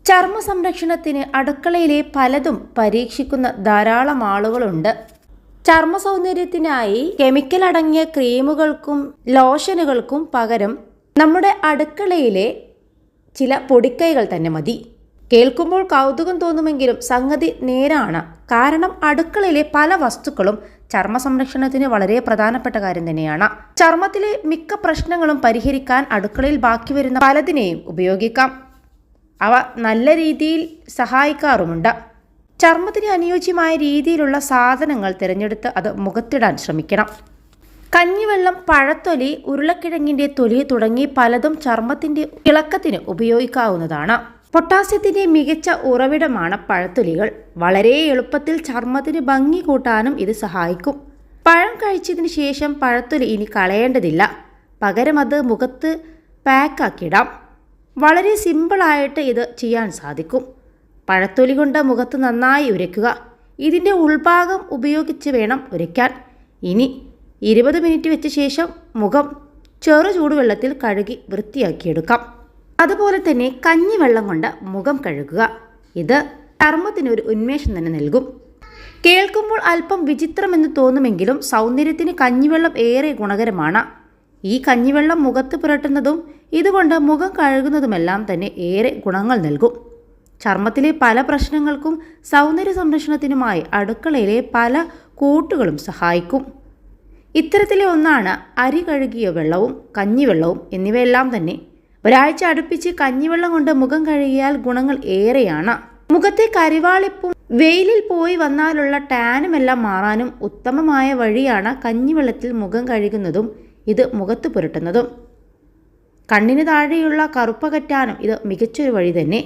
ചർമ്മ സംരക്ഷണത്തിന് അടുക്കളയിലെ പലതും പരീക്ഷിക്കുന്ന ധാരാളം ആളുകളുണ്ട്. ചർമ്മ സൗന്ദര്യത്തിനായി കെമിക്കൽ അടങ്ങിയ ക്രീമുകൾക്കും ലോഷനുകൾക്കും പകരം നമ്മുടെ അടുക്കളയിലെ ചില പൊടിക്കൈകൾ തന്നെ മതി. കേൾക്കുമ്പോൾ കൗതുകം തോന്നുമെങ്കിലും സംഗതി നേരാണ്. കാരണം അടുക്കളയിലെ പല വസ്തുക്കളും ചർമ്മ സംരക്ഷണത്തിന് വളരെ പ്രധാനപ്പെട്ട കാര്യം തന്നെയാണ്. ചർമ്മത്തിലെ മിക്ക പ്രശ്നങ്ങളും പരിഹരിക്കാൻ അടുക്കളയിൽ ബാക്കി വരുന്ന പലതിനെയും ഉപയോഗിക്കാം. അവ നല്ല രീതിയിൽ സഹായിക്കാറുമുണ്ട്. ചർമ്മത്തിന് അനുയോജ്യമായ രീതിയിലുള്ള സാധനങ്ങൾ തിരഞ്ഞെടുത്ത് അത് മുഖത്തിടാൻ ശ്രമിക്കണം. കഞ്ഞിവെള്ളം, പഴത്തൊലി, ഉരുളക്കിഴങ്ങിൻ്റെ തൊലി തുടങ്ങി പലതും ചർമ്മത്തിൻ്റെ ഇളക്കത്തിന് ഉപയോഗിക്കാവുന്നതാണ്. പൊട്ടാസ്യത്തിൻ്റെ മികച്ച ഉറവിടമാണ് പഴത്തൊലികൾ. വളരെ എളുപ്പത്തിൽ ചർമ്മത്തിന് ഭംഗി കൂട്ടാനും ഇത് സഹായിക്കും. പഴം കഴിച്ചതിന് ശേഷം പഴത്തൊലി ഇനി കളയേണ്ടതില്ല. പകരം അത് മുഖത്ത് പാക്കാക്കിയിടാം. വളരെ സിമ്പിളായിട്ട് ഇത് ചെയ്യാൻ സാധിക്കും. പഴത്തൊലി കൊണ്ട് മുഖത്ത് നന്നായി ഉരയ്ക്കുക. ഇതിൻ്റെ ഉൾഭാഗം ഉപയോഗിച്ച് വേണം ഉരയ്ക്കാൻ. ഇനി 20 മിനിറ്റ് വെച്ച ശേഷം മുഖം ചെറു ചൂടുവെള്ളത്തിൽ കഴുകി വൃത്തിയാക്കിയെടുക്കാം. അതുപോലെ തന്നെ കഞ്ഞിവെള്ളം കൊണ്ട് മുഖം കഴുകുക. ഇത് ചർമ്മത്തിനൊരു ഉന്മേഷം തന്നെ നൽകും. കേൾക്കുമ്പോൾ അല്പം വിചിത്രമെന്ന് തോന്നുമെങ്കിലും സൗന്ദര്യത്തിന് കഞ്ഞിവെള്ളം ഏറെ ഗുണകരമാണ്. ഈ കഞ്ഞിവെള്ളം മുഖത്ത് പുരട്ടുന്നതും ഇതുകൊണ്ട് മുഖം കഴുകുന്നതുമെല്ലാം തന്നെ ഏറെ ഗുണങ്ങൾ നൽകും. ചർമ്മത്തിലെ പല പ്രശ്നങ്ങൾക്കും സൗന്ദര്യ സംരക്ഷണത്തിനുമായി അടുക്കളയിലെ പല കൂട്ടുകളും സഹായിക്കും. ഇത്തരത്തിലെ ഒന്നാണ് അരി കഴുകിയ വെള്ളവും കഞ്ഞിവെള്ളവും എന്നിവയെല്ലാം തന്നെ. ഒരാഴ്ച അടുപ്പിച്ച് കഞ്ഞിവെള്ളം കൊണ്ട് മുഖം കഴുകിയാൽ ഗുണങ്ങൾ ഏറെയാണ്. മുഖത്തെ കരിവാളിപ്പും വെയിലിൽ പോയി വന്നാലുള്ള ടാനുമെല്ലാം മാറാനും ഉത്തമമായ വഴിയാണ് കഞ്ഞിവെള്ളത്തിൽ മുഖം കഴുകുന്നതും ഇത് മുഖത്ത് പുരട്ടുന്നതും. കണ്ണിന് താഴെയുള്ള കറുപ്പകറ്റാനും ഇത് മികച്ചൊരു വഴി തന്നെ.